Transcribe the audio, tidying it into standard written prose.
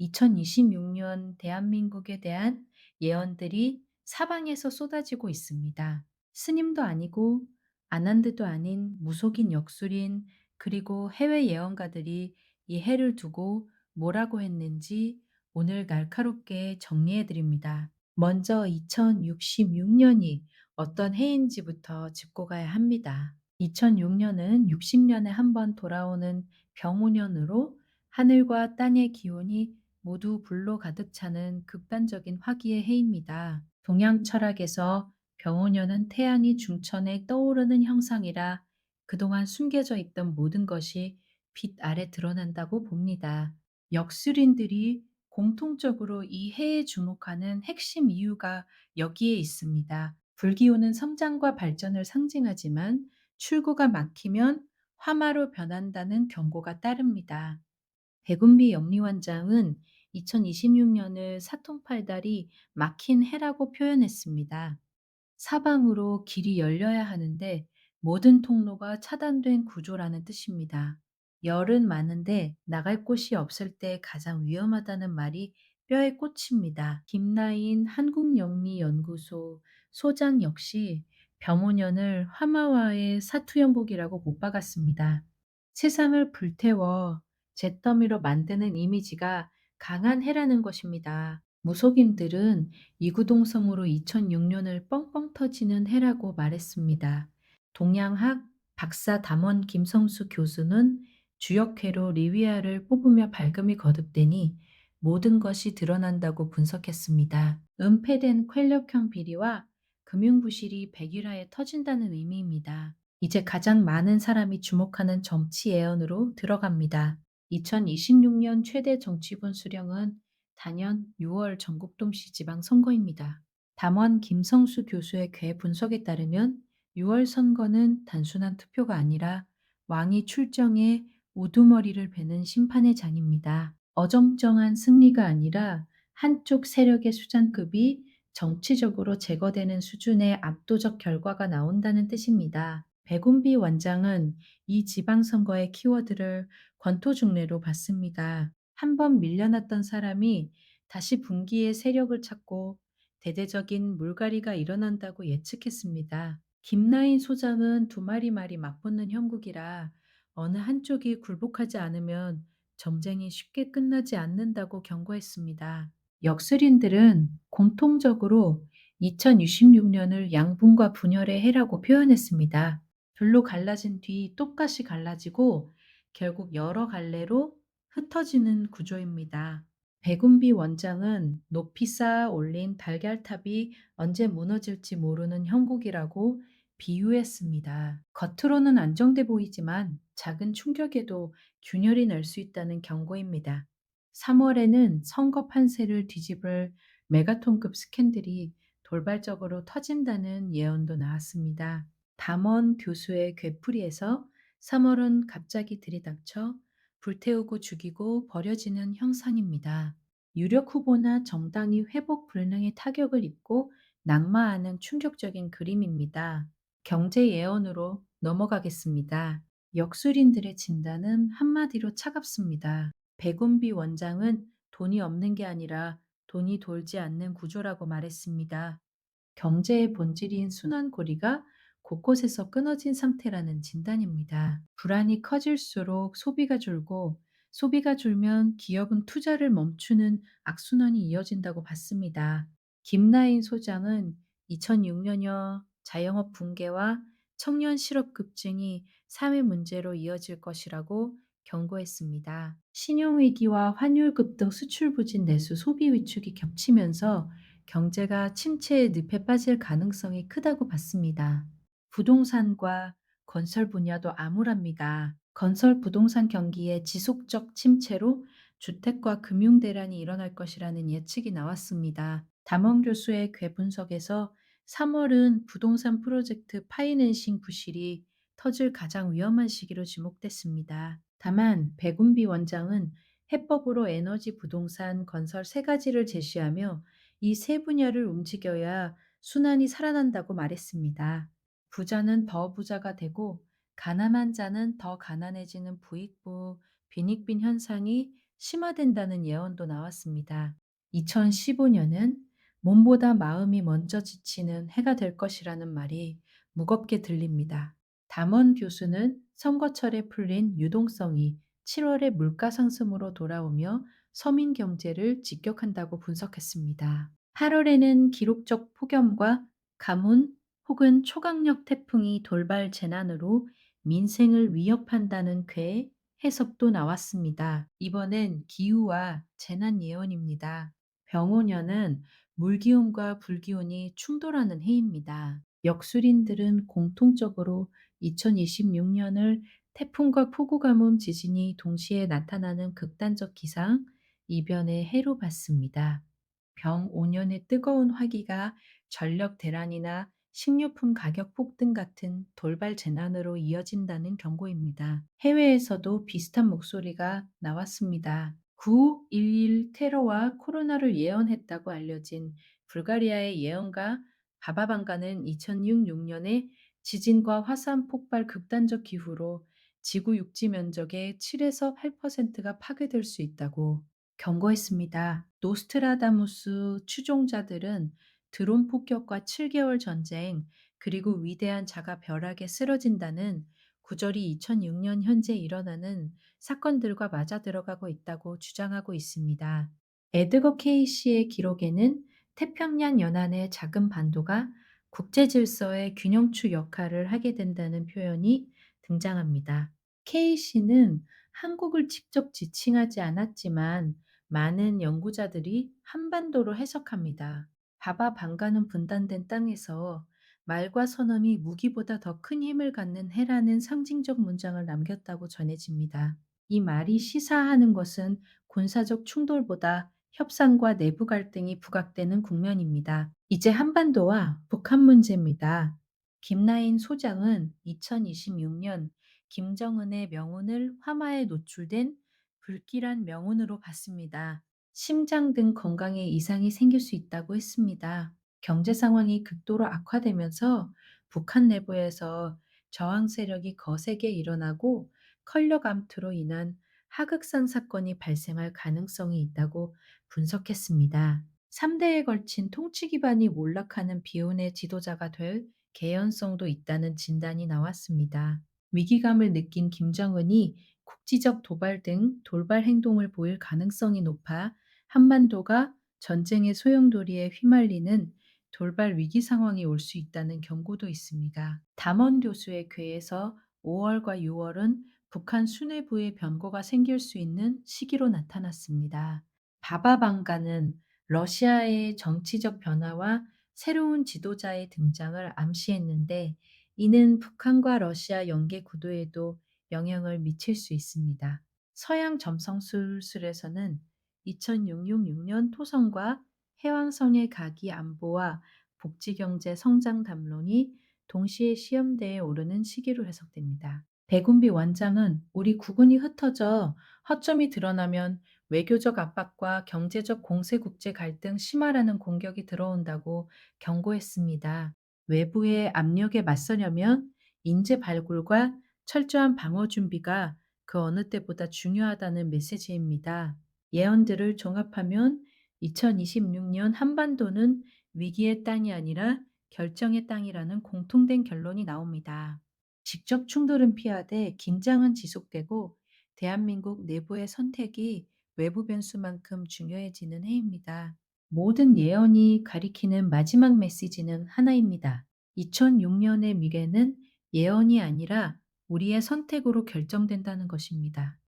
2026년 대한민국에 대한 예언들이 사방에서 쏟아지고 있습니다. 스님도 아니고 아난드도 아닌 무속인 역술인 그리고 해외 예언가들이 이 해를 두고 뭐라고 했는지 오늘 날카롭게 정리해 드립니다. 먼저 2066년이 어떤 해인지부터 짚고 가야 합니다. 2006년은 60년에 한 번 돌아오는 병오년으로 하늘과 땅의 기온이 모두 불로 가득 차는 극단적인 화기의 해입니다. 동양 철학에서 병오년은 태양이 중천에 떠오르는 형상이라 그동안 숨겨져 있던 모든 것이 빛 아래 드러난다고 봅니다. 역술인들이 공통적으로 이 해에 주목하는 핵심 이유가 여기에 있습니다. 불기운은 성장과 발전을 상징하지만 출구가 막히면 화마로 변한다는 경고가 따릅니다. 백운비 영리원장은 2026년을 사통팔달이 막힌 해라고 표현했습니다. 사방으로 길이 열려야 하는데 모든 통로가 차단된 구조라는 뜻입니다. 열은 많은데 나갈 곳이 없을 때 가장 위험하다는 말이 뼈에 꽂힙니다. 김나인 한국영리연구소 소장 역시 병오년을 화마와의 사투연복이라고 못 박았습니다. 세상을 불태워 잿더미로 만드는 이미지가 강한 해라는 것입니다. 무속인들은 이구동성으로 2006년을 뻥뻥 터지는 해라고 말했습니다. 동양학 박사 담원 김성수 교수는 주역회로 리위아를 뽑으며 발금이 거듭되니 모든 것이 드러난다고 분석했습니다. 은폐된 권력형 비리와 금융부실이 백일화에 터진다는 의미입니다. 이제 가장 많은 사람이 주목하는 정치 예언으로 들어갑니다. 2026년 최대 정치분 수령은 단연 6월 전국동시 지방선거입니다. 담원 김성수 교수의 궤 분석에 따르면 6월 선거는 단순한 투표가 아니라 왕이 출정해 우두머리를 베는 심판의 장입니다. 어정쩡한 승리가 아니라 한쪽 세력의 수장급이 정치적으로 제거되는 수준의 압도적 결과가 나온다는 뜻입니다. 백운비 원장은 이 지방선거의 키워드를 권토중례로 봤습니다. 한 번 밀려났던 사람이 다시 분기의 세력을 찾고 대대적인 물갈이가 일어난다고 예측했습니다. 김나인 소장은 두 마리 말이 맞붙는 형국이라 어느 한쪽이 굴복하지 않으면 전쟁이 쉽게 끝나지 않는다고 경고했습니다. 역술인들은 공통적으로 2026년을 양분과 분열의 해라고 표현했습니다. 둘로 갈라진 뒤 똑같이 갈라지고 결국 여러 갈래로 흩어지는 구조입니다. 백운비 원장은 높이 쌓아 올린 달걀탑이 언제 무너질지 모르는 형국이라고 비유했습니다. 겉으로는 안정돼 보이지만 작은 충격에도 균열이 날 수 있다는 경고입니다. 3월에는 선거 판세를 뒤집을 메가톤급 스캔들이 돌발적으로 터진다는 예언도 나왔습니다. 담원 교수의 궤풀이에서 3월은 갑자기 들이닥쳐 불태우고 죽이고 버려지는 형상입니다. 유력 후보나 정당이 회복 불능의 타격을 입고 낙마하는 충격적인 그림입니다. 경제 예언으로 넘어가겠습니다. 역술인들의 진단은 한마디로 차갑습니다. 백운비 원장은 돈이 없는 게 아니라 돈이 돌지 않는 구조라고 말했습니다. 경제의 본질인 순환고리가 곳곳에서 끊어진 상태라는 진단입니다. 불안이 커질수록 소비가 줄고 소비가 줄면 기업은 투자를 멈추는 악순환이 이어진다고 봤습니다. 김나인 소장은 2006년여 자영업 붕괴와 청년 실업 급증이 사회 문제로 이어질 것이라고 경고했습니다. 신용위기와 환율 급등 수출 부진 내수 소비 위축이 겹치면서 경제가 침체의 늪에 빠질 가능성이 크다고 봤습니다. 부동산과 건설 분야도 암울합니다. 건설 부동산 경기의 지속적 침체로 주택과 금융 대란이 일어날 것이라는 예측이 나왔습니다. 담원 교수의 궤 분석에서 3월은 부동산 프로젝트 파이낸싱 부실이 터질 가장 위험한 시기로 지목됐습니다. 다만 백운비 원장은 해법으로 에너지, 부동산, 건설 세 가지를 제시하며 이 세 분야를 움직여야 순환이 살아난다고 말했습니다. 부자는 더 부자가 되고 가난한 자는 더 가난해지는 부익부 빈익빈 현상이 심화된다는 예언도 나왔습니다. 2015년은 몸보다 마음이 먼저 지치는 해가 될 것이라는 말이 무겁게 들립니다. 담원 교수는 선거철에 풀린 유동성이 7월의 물가 상승으로 돌아오며 서민 경제를 직격한다고 분석했습니다. 8월에는 기록적 폭염과 가뭄 혹은 초강력 태풍이 돌발 재난으로 민생을 위협한다는 궤 해석도 나왔습니다. 이번엔 기후와 재난 예언입니다. 병오년은 물기운과 불기운이 충돌하는 해입니다. 역술인들은 공통적으로 2026년을 태풍과 폭우 가뭄 지진이 동시에 나타나는 극단적 기상, 이변의 해로 봤습니다. 병 5년의 뜨거운 화기가 전력 대란이나 식료품 가격 폭등 같은 돌발 재난으로 이어진다는 경고입니다. 해외에서도 비슷한 목소리가 나왔습니다. 9.11 테러와 코로나를 예언했다고 알려진 불가리아의 예언가 바바방가는 2006년에 지진과 화산 폭발 극단적 기후로 지구 육지 면적의 7에서 8%가 파괴될 수 있다고 경고했습니다. 노스트라다무스 추종자들은 드론 폭격과 7개월 전쟁, 그리고 위대한 자가 벼락에 쓰러진다는 구절이 2006년 현재 일어나는 사건들과 맞아들어가고 있다고 주장하고 있습니다. 에드거 케이시의 기록에는 태평양 연안의 작은 반도가 국제 질서의 균형추 역할을 하게 된다는 표현이 등장합니다. 케이시는 한국을 직접 지칭하지 않았지만 많은 연구자들이 한반도로 해석합니다. 바바 방가는 분단된 땅에서 말과 선언이 무기보다 더 큰 힘을 갖는 해라는 상징적 문장을 남겼다고 전해집니다. 이 말이 시사하는 것은 군사적 충돌보다 협상과 내부 갈등이 부각되는 국면입니다. 이제 한반도와 북한 문제입니다. 김나인 소장은 2026년 김정은의 명운을 화마에 노출된 불길한 명운으로 봤습니다. 심장 등 건강에 이상이 생길 수 있다고 했습니다. 경제 상황이 극도로 악화되면서 북한 내부에서 저항 세력이 거세게 일어나고 컬러 감투로 인한 하극상 사건이 발생할 가능성이 있다고 분석했습니다. 3대에 걸친 통치 기반이 몰락하는 비운의 지도자가 될 개연성도 있다는 진단이 나왔습니다. 위기감을 느낀 김정은이 국지적 도발 등 돌발 행동을 보일 가능성이 높아 한반도가 전쟁의 소용돌이에 휘말리는 돌발 위기 상황이 올 수 있다는 경고도 있습니다. 담원 교수의 궤에서 5월과 6월은 북한 수뇌부의 변고가 생길 수 있는 시기로 나타났습니다. 바바방가는 러시아의 정치적 변화와 새로운 지도자의 등장을 암시했는데 이는 북한과 러시아 연계 구도에도 영향을 미칠 수 있습니다. 서양 점성술술에서는 2066년 토성과 해왕성의 가기 안보와 복지경제 성장 담론이 동시에 시험대에 오르는 시기로 해석됩니다. 백운비 원장은 우리 국운이 흩어져 허점이 드러나면 외교적 압박과 경제적 공세 국제 갈등 심화라는 공격이 들어온다고 경고했습니다. 외부의 압력에 맞서려면 인재 발굴과 철저한 방어 준비가 그 어느 때보다 중요하다는 메시지입니다. 예언들을 종합하면 2026년 한반도는 위기의 땅이 아니라 결정의 땅이라는 공통된 결론이 나옵니다. 직접 충돌은 피하되 긴장은 지속되고 대한민국 내부의 선택이 외부 변수만큼 중요해지는 해입니다. 모든 예언이 가리키는 마지막 메시지는 하나입니다. 2006년의 미래는 예언이 아니라 우리의 선택으로 결정된다는 것입니다.